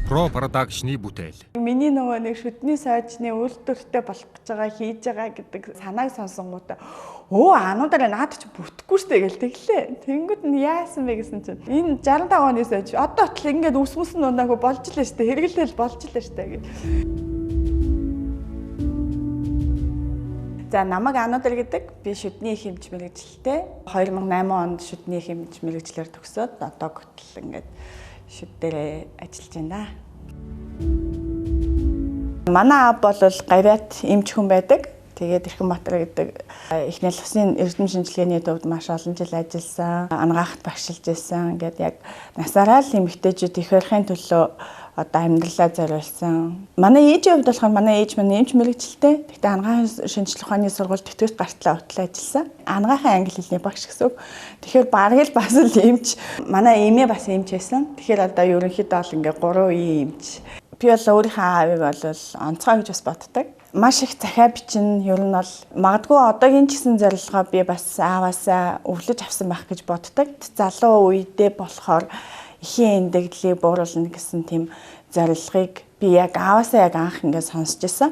Pro Production-ы бүтээл. Миний нөгөө нэг шүдний сойжны үйлдвэртэй болох гэж байгаа хийж байгаа гэдэг санааг сонсонгуудаа ануудаараа наад чи бүтэхгүй штэ гэл тэглээ. Тэнгүүд нь яасан бэ гэсэн чинь энэ 65 оны сойж одоо л ингээд үс нь унаагүй болж лээ штэ хэрэглэл болж лээ штэ гэж. За намайг Анудар гэдэг. Би шүдний их хэмж мэргэжилтэй. 2008 онд шүдний их хэмж мэргэжлэр төгсөөд одоо готл ингээд шүд дээр ажиллаж байна. Манай аав бол гавьяат эмч хүн байдаг. Тэгээд Эрхэнбаатар гэдэг эхнэл усын эрдэм шинжилгээний төвд маш олон жил ажилласан. Ангаахт багшилж байсан. Ингээд яг насаараа л эмэгтэйчүүд их барихын төлөө одоо амьдралаа зориулсан. Манай ээжийн хувьд болохоор манай ээж маань эмч мэргэжилтэй. Тэгтээ ангаахын шинжилгээ ухааны сургуульд тэтгэврт гартлаа утлаа ажилласан. Ангаахын англи хэлний багш гэсэн үг. Тэгэхээр бараг л бас л эмч. Манай эмээ бас эмч байсан. Тэгэхээр одоо ерөнхийдөө бол ингээ 3 үеийн эмч. Би бол өөрийнхөө аавыг бол онцгой гэж бас боддог. Маш их захиа бичин ер нь бол магадгүй одоогийн ч гэсэн зорилгоо би бас ааваасаа өвлөж авсан байх гэж боддог. Залуу үедээ болохоор ихийн эндэгдлийг бууруулна гэсэн тийм зорилгыг би яг ааваасаа яг анх ингээд сонсч байсан.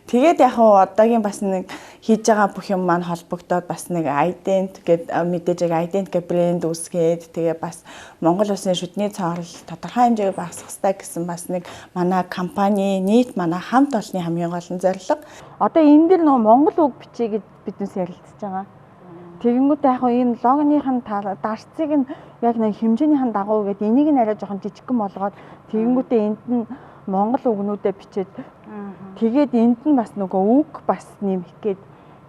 Тэгээд яг одоогийн бас нэг хийж байгаа бүх юм маань холбогдоод бас нэг ident гэдэг мэдээж ident гэх брэнд үүсгээд тэгээ бас Монгол улсын шүдний цаорол тодорхой хэмжээгээр багасгах хэрэгтэй гэсэн бас нэг манай компани нийт манай хамт олонний хамгийн гол зорилго. Одоо энэ дэр нөгөө монгол үг бичиж биднээс ярилцж байгаа. Тэгэнгүүт яг энэ логоныхын дарцыг нь яг нэг хэмжээнийхэн дагуу гэдэг энийг нь арай жоохон жижигхэн болгоод тэгэнгүүтээ энд нь монгол үгнүүдээ бичээд тэгээд энд нь бас нөгөө үг бас нэмэх гээд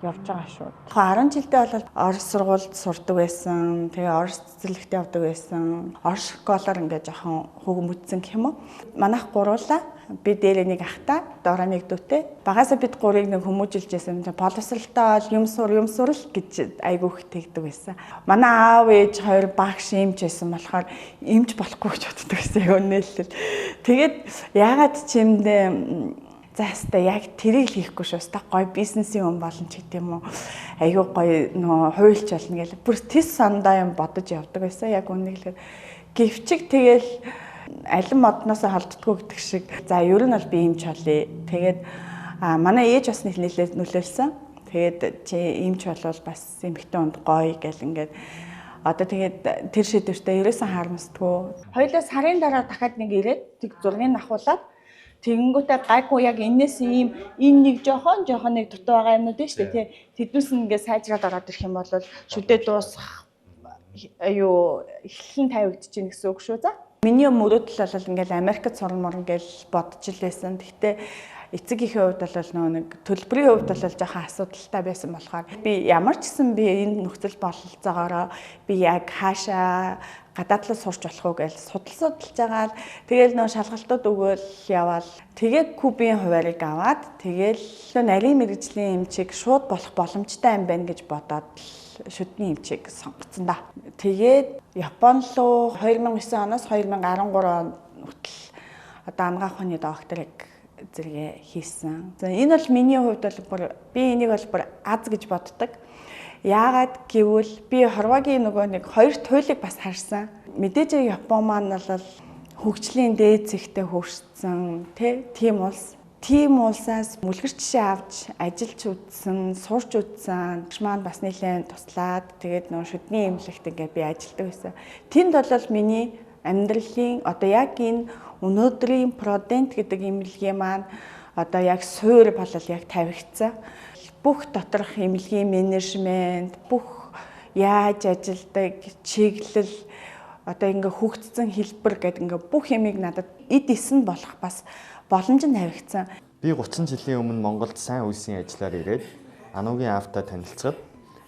явж байгаа шүү. 10 жилдээ бол орос сургуульд сурдаг байсан. Тэгээ орос цэцэрлэгт явдаг байсан. Орос школоор ингээд жоохон хөгмөдсөн гэх юм уу. Манайх гуруулаа. Би дээрээ нэг ахтай, доороо нэг дүүтэй. Багаасаа бид гурыг нэг хүмүүжилжсэн. Боловсралтай бол юм сурал гэж айгүйх тэгдэг байсан. Манай аав ээж хоёр багш эмч байсан болохоор эмч болохгүй гэж боддог байсан өнөөлөл. Тэгээд яагаад чимдээ заастаа яг тэрийг хийхгүй шүү. Ста гоё бизнесийн хүн болно ч гэдэм үү. Айгүй гоё нөө хуйлч болно гэл. Бүр тис сандаа юм бодож явдаг байсан. Яг үнэхээр гівчиг тэгэл алин модноосоо холддгоо гэдэг шиг. За ер нь бол би эмч болъё. Тэгээд манай ээж бас нөлөөлсөн. Тэгээд чи эмч болвол бас эмэгтэй хүнд гоё гэл ингээд одоо тэгээд тэр шийдвэртээ ерөөсөн харамсдаггүй. Хоёулаа сарын дараа дахиад нэг ирээд тэг зургийг авахуулаад тэгэнгүүтээ гайгүй яг энэс ийм энэ нэг жоохон нэг дутуу байгаа юмнууд дээ шүү дээ тий. Тэднээс нь ингээд сайжраад ороод ирэх юм бол шүдээ дуусах эхлэн тавигдчихээн гэсэн үг шүү за. Миний мөрөөдөл бол ингээд Америкт сурмаар гэж бодож илээсэн. Гэхдээ эцэг ихийн хувьд бол нөгөө нэг төлбөрийн хувьд бол жоохон асуудалтай байсан болохоор би ямар ч гэсэн би энэ нөхцөл бололцоогоороо би яг хаашаа гадаад руу сурч болох уу гэж судалж байгаа. Тэгэл нөө шалгалтууд өгөөл яваал. Тэгээд Кубын хуваарийг аваад тэгэл нарийн мэргэжлийн эмчийг шууд болох боломжтой юм байна гэж бодоод шүдний эмчийг сонгоцсон да. Тэгээд Япон руу 2009 оноос 2013 он хүртэл одоо ангаах ухааны докторыг зэрэг хийсэн. За энэ бол миний хувьд бол би энийг бол бүр аз гэж боддог. Яагаад гэвэл би Хорвагийн нөгөө нэг хоёр туйлыг бас харсан. Мэдээж Япон маань бол хөгжлийн дээд зэгтээ хөрссөн тийм улс. Тийм улсаас мүлгэр жишээ авч ажиллаж үзсэн, сурч үзсэн. Маань бас нэлээд туслаад тэгээд нөгөө шүдний эмнэлэгт ингээд би ажилладаг байсан. Тэнд бол миний амьдралын одоо яг энэ өнөөдрийн Продент гэдэг эмнэлгийн маань одоо яг суур болол яг тавигдсан. Бүх доторх эмнэлгийн менежмент, бүх яаж ажилдаг, чиглэл одоо ингээ хөгжсөн хэлбэр гэдэг ингээ бүх юмыг надад эд эсэн болох бас боломж нь тавигдсан. Би 30 жилийн өмнө Монголд сайн үйлсийн ажиллаар ирээд Анугийн аавтай танилцаад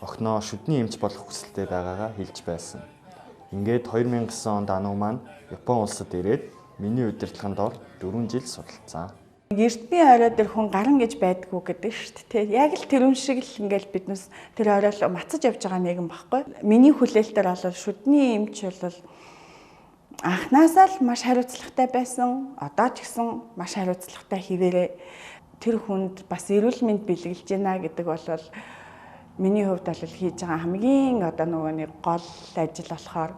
охиноо шүдний эмч болох хүсэлтэй байгаагаа хэлж байсан. Ингээд 2009 онд Ану маань Япон улсад ирээд миний удирдлаганд ор 4 жил судалсан. Эрдмийн орой дээр хүн гарна гэж байдгүй гэдэг шүү дээ. Яг л тэрүүн шиг л ингээл биднес тэр орой л мацаж явж байгаа нэгэн баггүй. Миний хүлээлтээр бол шүдний эмч бол анхнаасаа л маш хариуцлагатай байсан. Одоо ч гэсэн маш хариуцлагатай хിവэрээ тэр хүнд бас эрүүл мэнд бэлгэлж байна гэдэг бол миний хувьд бол хийж байгаа хамгийн одоо нөгөө нэг гол ажил болохоор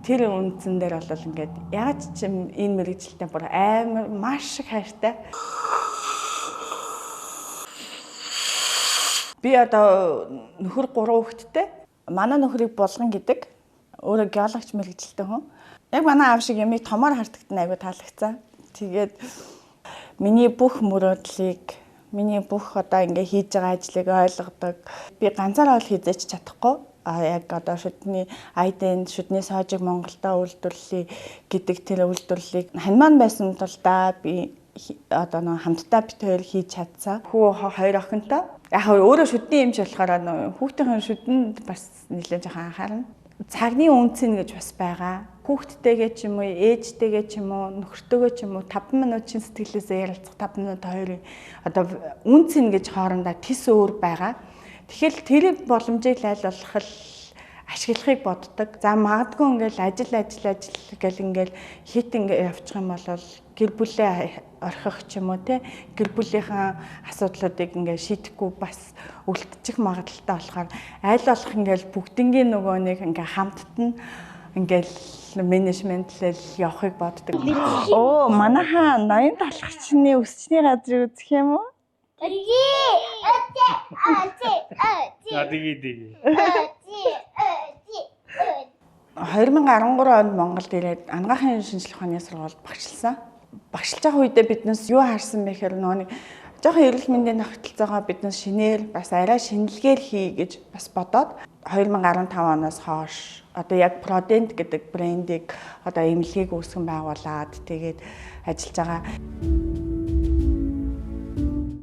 тэр үндсэн дээр бол ингээд яаж ч энэ мэрэгчлэлтэй бүр амар маш их хайртай. Би одоо нөхөр 3 хүүхэдтэй. Манай нөхрийг Булган гэдэг. Өөрөө геологч мэрэгчлэлтэй хүн. Яг манай аав шиг ямиг томоор хардагт айгу таалагдсан. Тэгээд миний бүх мөрөөдлийг, миний бүх одоо ингээ хийж байгаа ажлыг ойлгодог. Би ганцаараа бол хийж чадахгүй. Яг одоо шүдний айдын шүдний соожиг Монголдо үйлдвэрлэе гэдэг тэр үйлдвэрлэлийг хань маань байсан тул да би одоо нэг хамтдаа бит хоёр хийж чадсан. Хүү 2 охинтой. Яг өөрөө шүдний эмч болохоор хүүхдийн шүдэнд бас нэлээд жоохон анхаарна. Цагны үнцэн гэж бас байгаа. Хүүхдтэйгээ ч юм уу, ээжтэйгээ ч юм уу, нөхөртөөгөө ч юм уу 5 минут чин сэтгэлээсээ ярилцах 5 минут хоёрын одоо үнцэн гэж хоорондоо тис өөр байгаа. Тэгэхээр тэр боломжийг айл болох л ашиглахыг боддог. За магадгүй ингээл ажил гэл ингээл хит ингээ явчих юм бол гэр бүлээ орхих ч юм уу те гэр бүлийнхэн асуудлуудыг ингээ шийдэхгүй бас үлдчих магадaltaй болохоор айл болох ингээл бүгднгийн нөгөө нэг ингээ хамттан ингээл менежментлэл явахыг боддог. Оо манайхаа ноён талхагчны өсчний газрыг үзэх юм уу? Ди. 2013 онд Монголд ирээд анагаахын шинжилгээ ухааны сургуульд багшилсан. Багшилж байгаа үедээ биднээс юу харсан бэ гэхээр нөгөө нэг жоохон эрүүл мэндийн тогтолцоогоо биднээс шинээр бас арай шинэлгээр хий гэж бас бодоод 2015 оноос хойш одоо яг Prodent гэдэг брендийг одоо эмнэлгийг үүсгэн байгуулад тэгээд ажиллаж байгаа.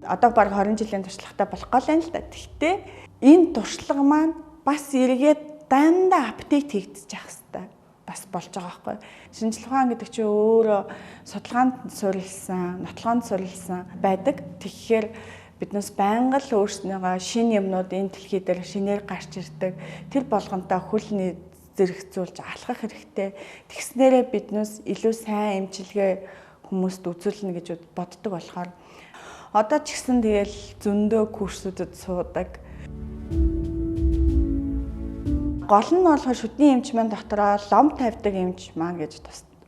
Одоо баг 20 жилийн туршлагатай болох гол юм л да. Гэхдээ энэ туршлага маань бас эргээд дандаа апдейт хийгдэж явах хэрэгтэй. Бас болж байгаа байхгүй. Шинжилгээ ухаан гэдэг чинь өөрөө судалгаанд суурилсан, нотлохонд суурилсан байдаг. Тэгэхээр биднээс байнга л өөрснийгөө шинэ юмнууд энэ дэлхий дээр шинээр гарч ирдэг. Тэр болгонтой хөлний зэрэгцүүлж алхах хэрэгтэй. Тэгснээрээ биднээс илүү сайн эмчилгээ хүмүүст үзүүлнэ гэж боддог болохоор одоо ч гэсэн тэгэл зөндөө курсүүдэд суудаг. Гол нь болохоор шүдний эмч маань дотороо лом тавьдаг эмч маань гэж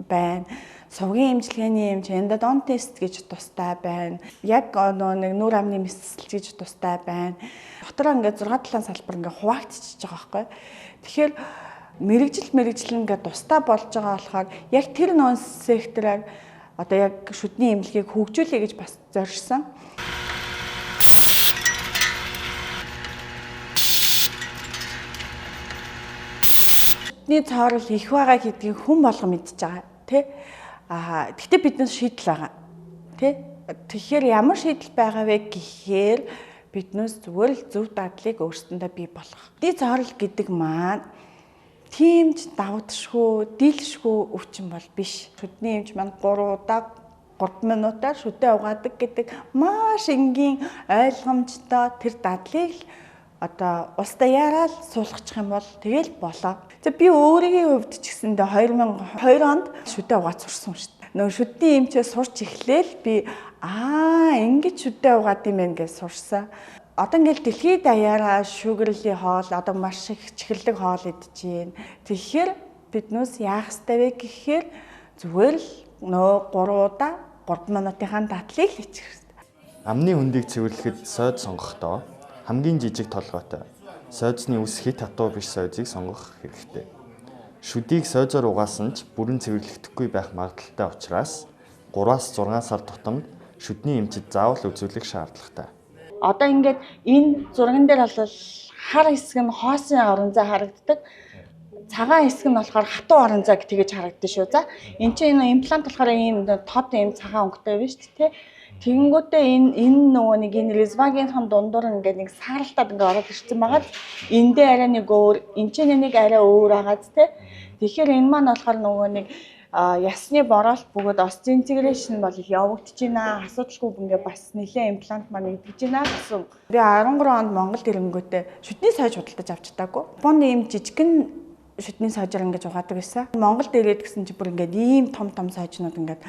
байна. Сувгийн эмчилгээний эмч эндодонт тест гэж тустай байна. Яг нэг нүур амны мэсэлч гэж тустай байна. Дотороо ингээд 6-7 салбар ингээд хуваагдчихж байгаа байхгүй. Тэгэхээр мэрэгжил ингээд тустай болж байгаа болохоор яг тэр нон сектораар одоо яг шүдний эмнэлгийг хөгжүүлэе гэж бас зорьсон. Шүдний цоорол их байгаа гэдгийг хүн болго мэдж байгаа тий. Гэхдээ биднээс шийдэл байгаа тий. Тэгэхээр ямар шийдэл байгаа вэ гэхээр биднээс зүгээр л зөв дадлыг өөрсөндөө бий болгох. Шүдний цоорол гэдэг маань тиймч давдшгүй, дийлшгүй өвчин бол биш. Шүдний эмч маань 3 удаа 3 минутаар шүдээ угаадаг гэдэг маш энгийн ойлгомжтой тэр дадлыг одоо ус даяараа суулгачих юм бол тэгэл болоо. За би өөрийн хувьд ч гэсэндээ 2002 онд шүдээ угаад сурсан шүү дээ. Нөгөө шүдний эмчээс сурч эхлээл би ингэж шүдээ угаад юм байна гэж сурсан. Одоо ингээл дэлхийд даяараа шүүгэрлийн хоол одоо маш их чихэрлэг хоол идэж байна. Тэгэхээр биднээс яах ёстой вэ гэхээр зүгээр л нөө 3 удаа 3 минутынхаа дадлыг л хийчих хэрэгтэй. Амны хөндийг цэвэрлэхэд сойд сонгохдоо хамгийн жижиг толгойтой сойдсны үс хит хатуу биш сойдыг сонгох хэрэгтэй. Шүдийг сойзоор угаасан ч бүрэн цэвэрлэгдэхгүй байх магадaltaй учраас 3-6 сар тутамд шүдний эмчид заавал үзүүлэх шаардлагатай. Одоо ингээд энэ зурган дээр бол хар хэсэг нь хоосын орон зай харагддаг. Цагаан хэсэг нь болохоор хатуу орон зай тэгэж харагддаг шүү. За энэ чинь имплант болохоор ийм тод ийм цагаан өнгөтэй биш үү? Тэгэнгүүтээ энэ нөгөө нэг энэ резвагийнхан дундуур ингээд нэг сааралтад ингээд ороод ирсэн байгаа. Эндээ арай нэг өөр, энэ чинь нэг арай өөр агаад тэ. Тэгэхээр энэ маань болохоор нөгөө нэг ясны бороолт бөгөөд остеинтеграшн бол явагдаж байна. Асуудалгүй ингээ бас нэлээд имплант маань идэж байна гэсэн. Би 13 онд Монголд ирэнгүүтээ шүдний сойж худалдаж авч чадаагүй. Японд ийм жижигхэн шүдний сойжор ингэж угаадаг байсан. Монголд ирээд гэсэн чи бүр ингээд ийм том сойжнууд ингээд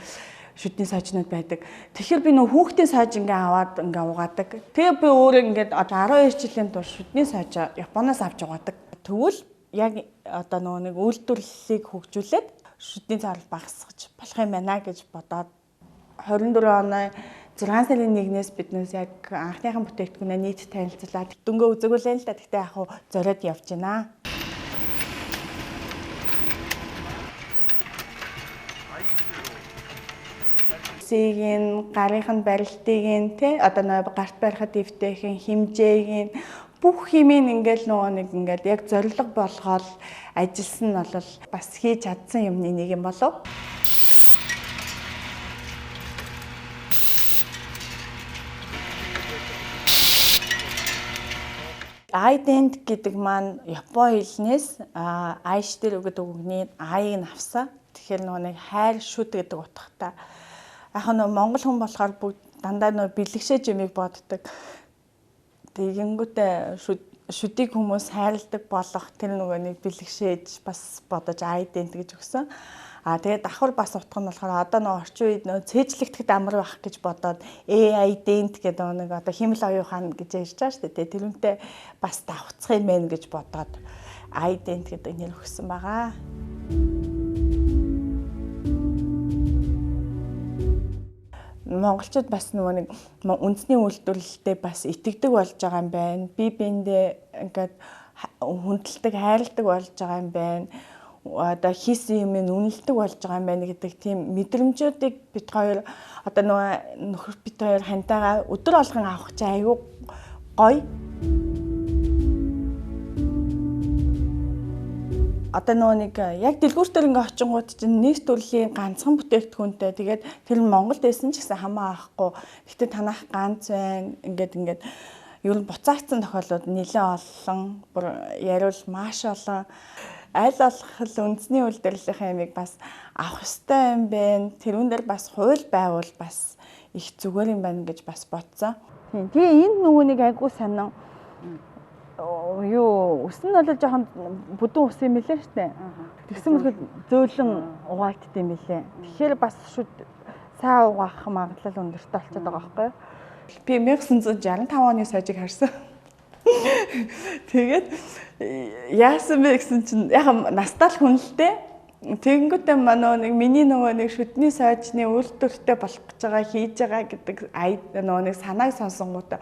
шүдний сойжнууд байдаг. Тэгэхээр би нөх хүүхдийн сойж ингээ аваад ингээ угаадаг. Тэгээ би өөрөө ингээд 12 жилийн турш шүдний сойж Японоос авч угаадаг. Тэгвэл яг одоо нэг үйлдвэрлэлийг хөгжүүлээд шүдний цаарал багасгаж болох юм байна гэж бодоод 24 оны 6 сарын 1-ээс биднээс яг анхныхан бүтээгдэхүүнээ нийт танилцуулаад дөнгөө үзэгүүлэн л та. Гэхдээ яг зориод явж байна. Сигийн гарынхын барилтыг одоо гарт барихад дэвтэйхэн хэмжээг бүх хэмээн ингээл нэг ингээд яг зориг болгоод ажилласан нь бол бас хийж чадсан юмны нэг юм болов. Ident гэдэг маань Японы хэлнээс айш дээр гэдэг үгний айг нь авсан. Тэгэхээр нэг хайр шүд гэдэг утгатай. Яг Монгол хүн болохоор бүгд дандаа бэлэгшээж юмыг боддог. Тэгэнгүүтээ шүдийг хүмүүс хайрладаг болох тэр нэг бэлэгшээж бас бодож Ident гэж өгсөн. Тэгээд давхар бас утга нь болохоор одоо орчин үед цээжлэгдэхэд амар байх гэж бодоод Ident гэдэг нэг одоо химэл оюухан гэж ярьж байгаа шүү дээ. Тэрүүнтэй бас давхцах юм байна гэж бодоод Ident гэдэг нэр өгсөн байгаа. Монголчууд бас нэг үндэсний үйлдвэрлэлтэй бас итгэдэг болж байгаа юм байна. Бие биендээ ингээд хүндэлдэг, хайрладаг болж байгаа юм байна. Одоо хийсэн юм үнэлдэг болж байгаа юм байна гэдэг тийм мэдрэмжүүдийг бид хоёр одоо нөхөр бид хоёр хантайгаа өдөр болгон авах чинь аюу гоё. Одоо нэг яг дэлгүүртэр ингээ очингууд чинь нийт төрлийн ганцхан бүтээгдэхүүнтэй. Тэгээд тэр нь Монголд байсан ч гэсэн хамаа авахгүй. Гэтэ танах ганц байна. Ингээд ер нь буцаагдсан тохиолдлууд нэлээд олон. Бүр яриул маш олон. Аль болох үндэсний үйлдвэрлэлийн ямиг бас авах ёстой юм байна. Тэрүүн дээр бас хууль байгуул бас их зүгээр юм байна гэж бас бодсон. Тэгээ энд нэг айгуу санаа өс нь бол жоохон бүдүүн ус юм билээ шүү дээ. Тэгсэн мэт зөөлөн угаагдсан юм билээ. Тэгэхээр бас шүд цаа угаах магадлал өндөртэй болчиход байгаа байхгүй юу? Би 1965 оны сойжийг харсан. Тэгээд яасан бэ гэсэн чинь яг настал хүн л дээ. Тэгэнгүүтээ нэг миний нэг шүдний сойжны үйлдвэртэй болох гэж байгаа хийж байгаа гэдэг нэг санааг сонсонгуудаа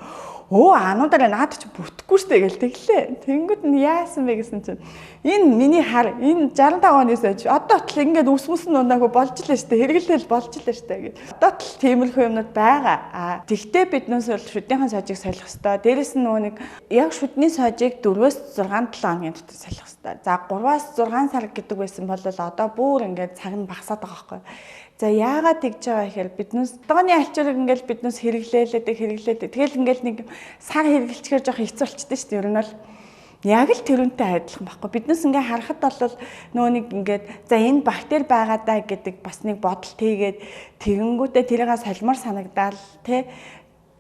ануудаараа наад чи бүтэхгүй штэ гэл тэглээ. Тэгэнгүүт нь яасан бэ гэсэн чинь энэ миний хар энэ 65 оны сойж одоо ч ингээд үс нунаагүй болж лээ штэ хэрэглэл болж лээ штэ гэж. Одоо ч тиймэрхүү юмнууд байгаа. Тэгтээ биднээс бол шүднийхэн сойжийг солих хэвээр. Дээрэс нь нэг яг шүдний сойжийг 4-6 7 хоногийн дотор солих хэвээр. За 3-6 сар гэдэг байсан бол одоо бүр ингээд цаг нь багасаад байгаа байхгүй. За яагаад тэгж байгаа гэхээр биднээс дооны альчуурыг ингээд биднээс хэрэглээлээд тэгэл ингээд нэг сар хэрэглэчихээр жоох хэцүү болчихдээ шүү дээ. Ер нь бол яг л тэрүүнтэй адилхан байхгүй. Биднээс ингээд харахад бол нэг ингээд за энэ бактери байгаа даа гэдэг бас нэг бодол тээгээд тэгэнгүүтээ тэрийгээ солимор санагдаал тэ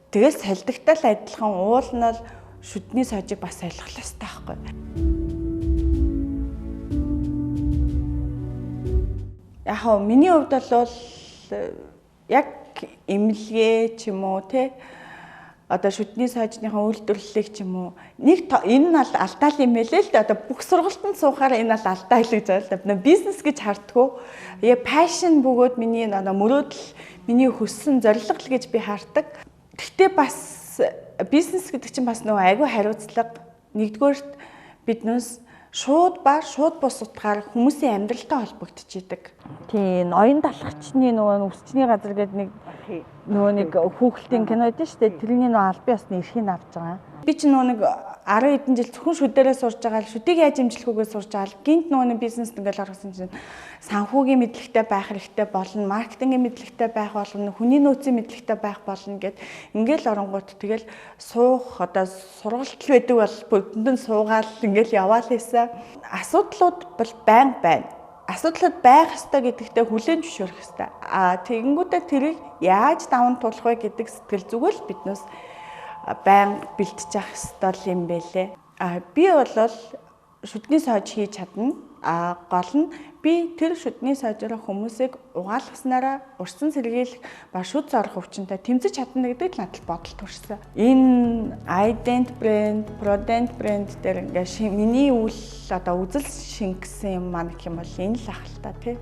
тэгэл солидогтой л адилхан уул нь бол шүдний сойжийг бас солих хэрэгтэй байхгүй. Яг миний хувьд бол яг эмнэлгээ ч юм уу те одоо шүдний сойжныхаа үйлдвэрлэлийг ч юм уу нэг энэ нь алдаа юм байлээ л дээ. Одоо бүх сургалтанд суухаар энэ алдаа л гэж байна. Бизнес гэж хардггүй. Пашн бөгөөд миний мөрөөдөл, миний хүссэн зорилго л гэж би хардаг. Гэхдээ бас бизнес гэдэг чинь бас айгүй хариуцлага. Нэгдүгээрт биднээс шууд бус утгаар хүмүүсийн амьдралтай холбогдчихийдэг. Тийм, ноён далхачны үсчний газар гэдэг нэг хүүхэлтийн кино дээ шүү дээ. Тэрний албан ёсны эрхийг авч байгаа. Би ч нэг 10 хэдэн жил зөвхөн шүдээрээ сурж байгаа л шүдийг яаж имжлэхүүгээ сурж байгаа л гинт нэг бизнест ингээл орсон чинь санхүүгийн мэдлэгтэй байх хэрэгтэй болно, маркетингийн мэдлэгтэй байх болно, хүний нөөцийн мэдлэгтэй байх болно гэд ингээл оронгууд тэгэл суух одоо сургалт байдаг бол бүгдэнд нь суугаал ингээл яваал хийсэн. Асуудлууд бол байна. Асуудлууд байх ёстой гэдэгтээ хүлээн зөвшөөрөх ёстой. Тэгэнгүүтээ тэрийг яаж даван туулах вэ гэдэг сэтгэл зүгэл биднээс байн бэлтжих ёстой юм бэлээ. Би бол шүдний сойж хийж чадна. Гол нь би тэр шүдний сойжроо хүмүүсийг угаалгаснараа урьдчилан сэргийлэх ба шүд зорох өвчнөд тэмцэж чадна гэдэг л надад бодол төрсөн. Энэ ident brand, prodent brand дээр ингээ миний үйл одоо үзэл шингэсэн юм маань гэх юм бол энэ л ах л та тий.